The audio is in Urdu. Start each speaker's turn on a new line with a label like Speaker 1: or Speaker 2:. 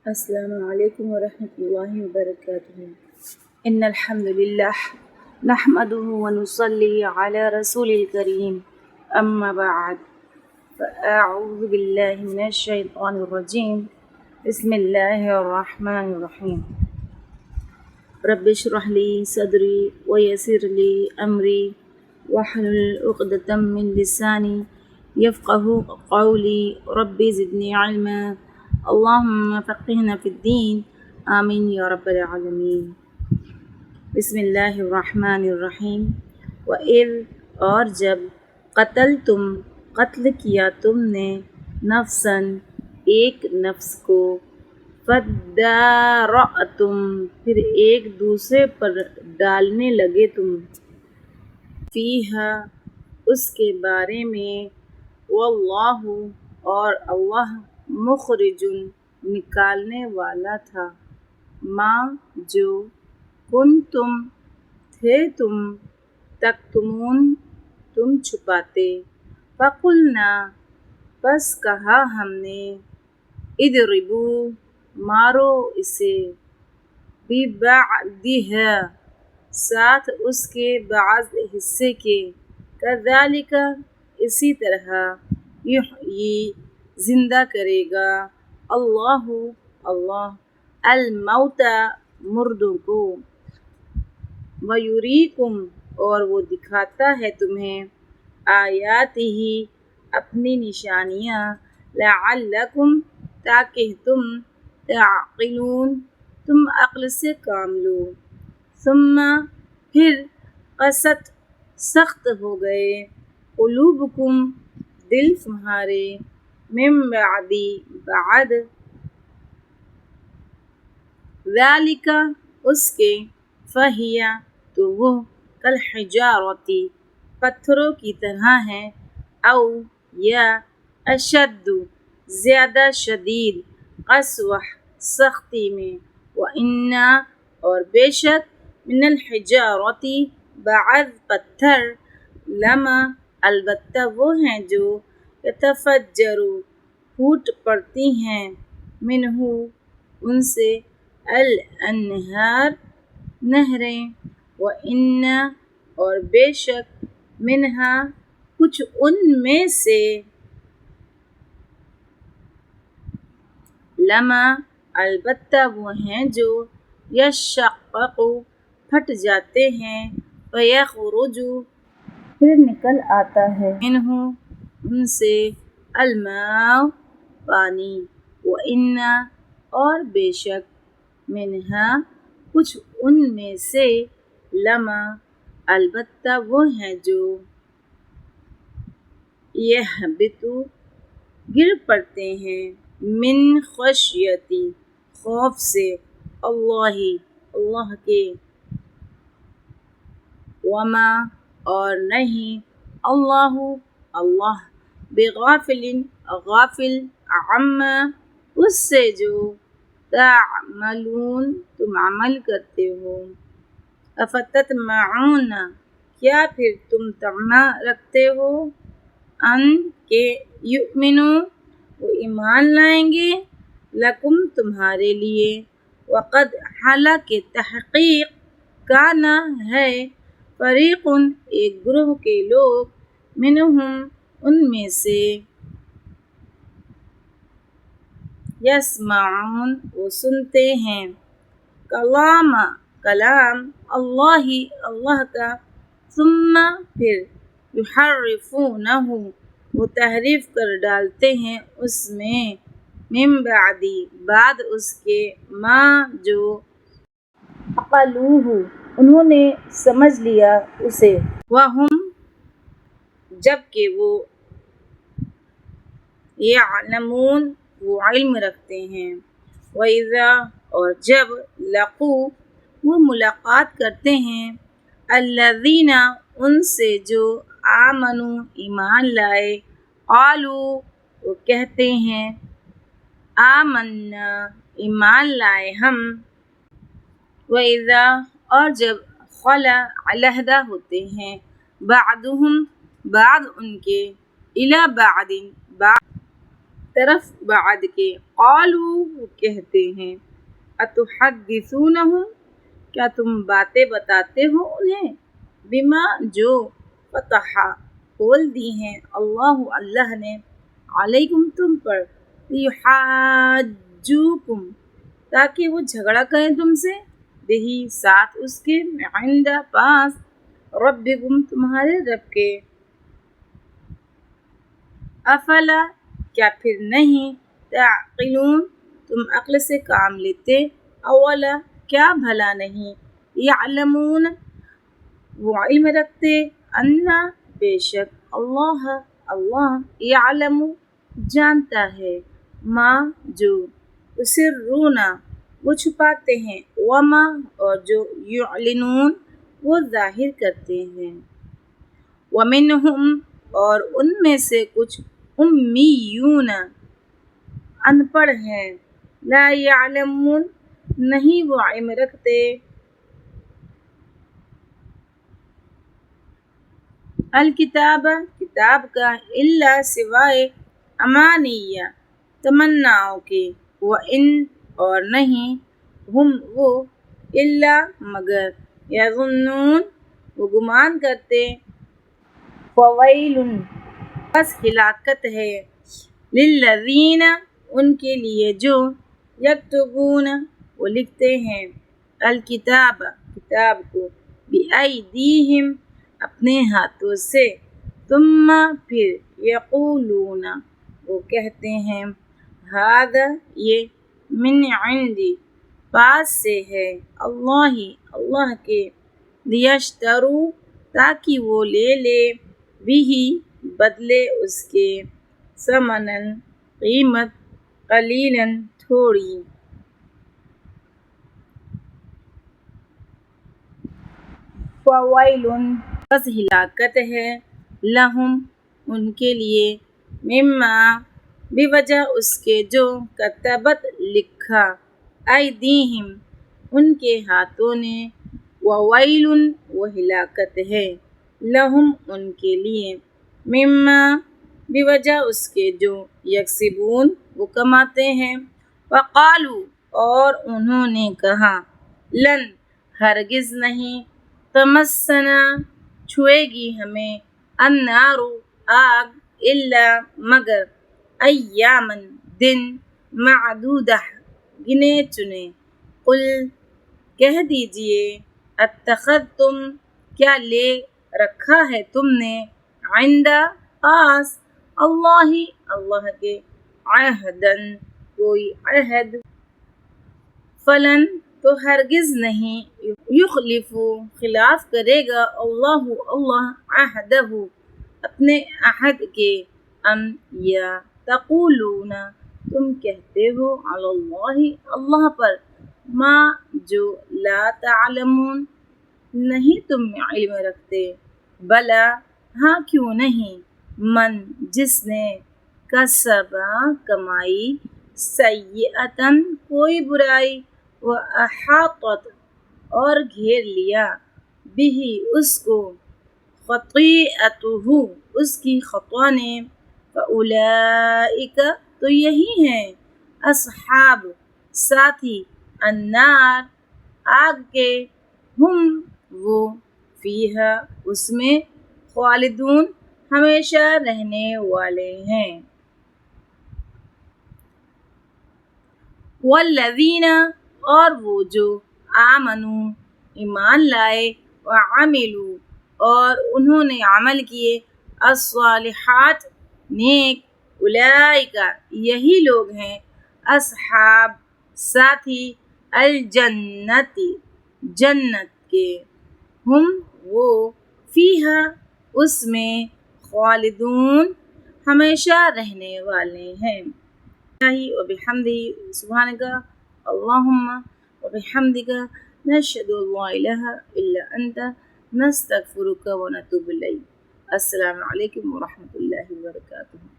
Speaker 1: السلام علیکم ورحمۃ اللہ وبرکاتہ۔ ان الحمد للہ نحمده ونصلی علی رسول الکریم اما بعد فاعوذ باللہ من الشیطان الرجیم بسم اللہ الرحمن الرحیم۔ رب اشرح لی صدری ویسر لی امری واحلل عقدۃ من لسانی یفقهوا قولی رب زدنی علما اللہم فقہنا فی الدین آمین یا رب العالمین۔ بسم اللہ الرحمن الرحیم۔ وَإِذْ اور جب قتل کیا تم نے نفساً ایک نفس کو فَادَّارَأْتُمْ پھر ایک دوسرے پر ڈالنے لگے تم فیہا اس کے بارے میں واللہ اور اللہ مخرج نکالنے والا تھا ما جو کنتم تھے تم تکتمون تم چھپاتے فقلنا پس کہا ہم نے اضربوا مارو اسے ببعضہا ساتھ اس کے بعض حصے کے کذالک اسی طرح یحیی زندہ کرے گا اللہ الموتى مردوں کو ویریکم اور وہ دکھاتا ہے تمہیں آیاتہ اپنی نشانیاں لعلکم تاکہ تم تعقلون تم عقل سے کام لو ثم پھر قست سخت ہو گئے قلوبکم دل تمہارے من بعد ذالک اس کے فہی تو وہ کالحجارۃ پتھروں کی طرح ہیں او یا اشد زیادہ شدید قسوہ سختی میں وان اور بے شک من الحجارۃ بعض پتھر لما البتہ وہ ہیں جو یتفجر پھوٹ پڑتی ہیں منہ ان سے الانہار نہریں وان اور بے شک منہا کچھ ان میں سے لما البتہ وہ ہیں جو یشقق پھٹ جاتے ہیں فیخرج پھر نکل آتا ہے منہ ان سے الماء پانی وان اور بے شک منہا کچھ ان میں سے لما البتہ وہ ہیں جو یہبط گر پڑتے ہیں من خشیتی خوف سے اللہ کے وما اور نہیں اللہ بغافل غافل عما اس سے جو تعملون تم عمل کرتے ہو افتطمعون کیا پھر تم طمع رکھتے ہو ان کہ یؤمنوا وہ ایمان لائیں گے لکم تمہارے لیے وقد حالانکہ تحقیق کانا ہے فریق ایک گروہ کے لوگ منہم ان میں سے یسمعون وہ سنتے ہیں کلام اللہ کا ثم پھر یحرفونہ وہ تحریف کر ڈالتے ہیں اس میں من بعد اس کے ما جو عقلوہ انہوں نے سمجھ لیا اسے وہم جبکہ وہ یعلمون وہ علم رکھتے ہیں وَإِذَا اور جب لقوا وہ ملاقات کرتے ہیں الذین ان سے جو آمنوا ایمان لائے قالوا وہ کہتے ہیں آمنا ایمان لائے ہم وَإِذَا اور جب خلا علیحدہ ہوتے ہیں بعضهم بعض ان کے الی بعض طرف بعد کے قالوا وہ کہتے ہیں اتحدثونہم کیا تم باتیں بتاتے ہو انہیں بما جو فتح کھول دی ہیں اللہ نے علیکم تم پر لیحاجوکم تاکہ وہ جھگڑا کریں تم سے بہی ساتھ اس کے عند پاس ربکم تمہارے رب کے افلا کیا پھر نہیں تعقلون تم عقل سے کام لیتے اولا کیا بھلا نہیں یعلمون وہ علم رکھتے انا بے شک اللہ یعلم جانتا ہے ما جو اسرون وہ چھپاتے ہیں وما اور جو یعلنون وہ ظاہر کرتے ہیں ومنہم اور ان میں سے کچھ امیون ان پڑھ ہیں لا یعلمون نہیں وہ علم رکھتے الکتاب کتاب کا الا سوائے امانیہ تمناؤں کے وَإِن اور نہیں ہم وہ الا مگر یظنون وہ گمان کرتے فویل بس ہلاکت ہے للذین ان کے لیے جو یکتبون وہ لکھتے ہیں الکتاب کتاب کو بِأَیْدِیہم اپنے ہاتھوں سے ثم پھر یقولون وہ کہتے ہیں ھذا یہ من عندی پاس سے ہے اللہ کے لیشتروا تاکہ وہ لے لے بھی بدلے اس کے ثمناً قیمت قلیلاً تھوڑی فویل بس ہلاکت ہے لہم ان کے لیے مما بوجہ اس کے جو کتبت لکھا ایدیہم ان کے ہاتھوں نے وویل وہ ہلاکت ہے لہم ان کے لیے مما بوجہ اس کے جو یکسبون وہ کماتے ہیں وقالوا اور انہوں نے کہا لن ہرگز نہیں تمسنا چھوئے گی ہمیں النار آگ الا مگر ایامن دن معدودہ گنے چنے قل کہہ دیجئے اتخذتم کیا لے رکھا ہے تم نے عند پاس اللہ کے عہدن کوئی عہد فلن تو ہرگز نہیں یخلف خلاف کرے گا اللہ عہدہ اپنے عہد کے ام یا تقولون تم کہتے ہو علی اللہ پر ما جو لا تعلمون نہیں تم علم رکھتے بلا ہاں کیوں نہیں من جس نے کسب کمائی سیئتن کوئی برائی وَأَحَاطَتْ اور گھیر لیا بھی اس کو خطیئتہ اس کی خطا نے فَأُولَئِکَ تو یہی ہیں اصحاب ساتھی النار آگ کے ہم وہ فیہا اس میں خالدون ہمیشہ رہنے والے ہیں والذین اور وہ جو آمنوا ایمان لائے وعملوا اور انہوں نے عمل کیے الصالحات نیک اولئک یہی لوگ ہیں اصحاب ساتھی الجنت جنت کے ہم وہ فیہا اس میں خالدون ہمیشہ رہنے والے ہیں وبحمدہ سبحانک اللہم وبحمدک نشہد ان لا الہ الا انت نستغفرک ونتوب الیک السلام علیکم ورحمۃ اللہ وبرکاتہ